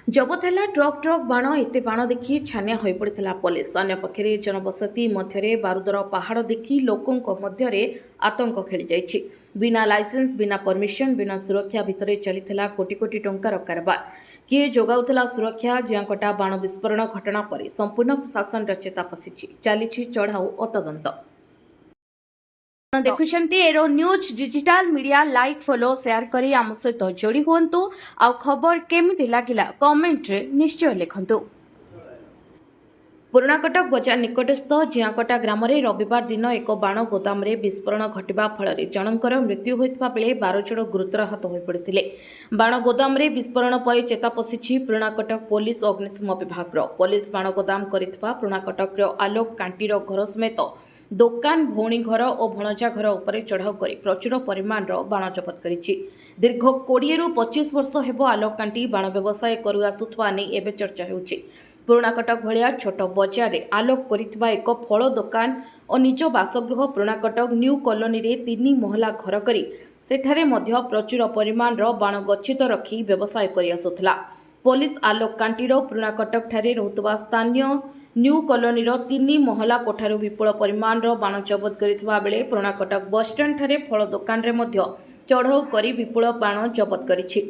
जबत है truck truck बाण एत बाण देखि छानिया हो पड़ा पुलिस अंपक्षे जनबसती मध्य बारूदर पहाड़ देखि लोकों मध्य आतंक खेली जाइछि। बिना लाइसेंस बिना परमिशन बिना सुरक्षा भितर चली कोटी कोटी टंकार कारबार किए जोगाउला सुरक्षा जियाकटा बाण विस्फोरण घटना पर संपूर्ण प्रशासन चेता पशिछि चली चढ़ाऊ और तदंत देखुछंती एरो news digital media like follow share करी आम सहित जोड़ी हुंतु आ खबर केमिति लागिला कमेंट रे निश्चय लिखंतु। पुराणाकटक बजार निकटस्थ जियाकटा ग्राम में रविवार दिन एक बाण गोदाम रे विस्फोरण घटिबा फल जनकर मृत्यु होइतबा बेले 12 जण गुरुतर आहत होई पड़िथिले। बाण गोदाम रे विस्फोरण पर चेता पशिछि पुराणाकटक पुलिस अग्निशम विभाग पुलिस बाण गोदाम करितबा पुराणाकटक आलोक कांटीर घर समेत दोकान भौणी घर और भणजा घर उपर चढ़ाऊ कर प्रचुर परिमाण बाण जबत करिछि। दीर्घ 20 ରୁ 25 वर्ष हेब आलोक कांटी बाण व्यवसाय करू आसुथवा नै एबे चर्चा हेउछि। पुराणाकटक भलिया छोट बजार रे आलोक करितबा एक फल दोकान और निज बासगृह पुराणाकटक न्यू कॉलोनी रे 3 महला घर करी सेठारे मध्य प्रचुर परिमाण बाण गच्छित रखी व्यवसाय करि आसुथला। पुलिस आलोक कांटीर पुराणाकटक ठारे रहुतबा स्थानीय न्यू कॉलोनी 3 महला कोठारू विपुल परिमाण बाण जबत करितबा बेले पुराणाकटक बस स्टैंड ठारे फल दोकान रे मध्य चढ़ाऊ करी विपुल बाण जबत करिछि।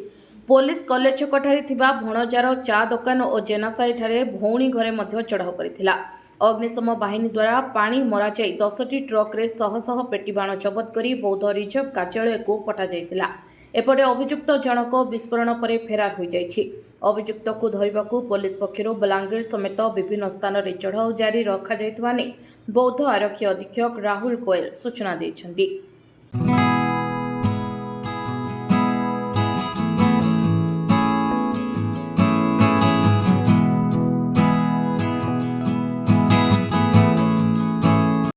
पुलिस कॉलेज छक ठारे थिबा भणजार चा दोकान और जेनासाई ठारे भौणी घरे मध्य चढ़ाऊ करिथिला। अग्निशम बाहिनी द्वारा पानी मरा जाई 10टी ट्रक रे शह शह पेटी बाण जबत करी बौद्ध रिजर्व कार्यालय को पठा जाइथिला। एपटे अभियुक्त जनक विस्फोरण पर फेरार हो जाइछि। अभियुक्त को धरिबाकू पुलिस पक्षरु बलांगीर समेत विभिन्न स्थान रे चढ़ाऊ जारी रखा जाइतबा नै बौद्ध आरक्षी अधीक्षक राहुल गोयल सूचना दैछन्ति।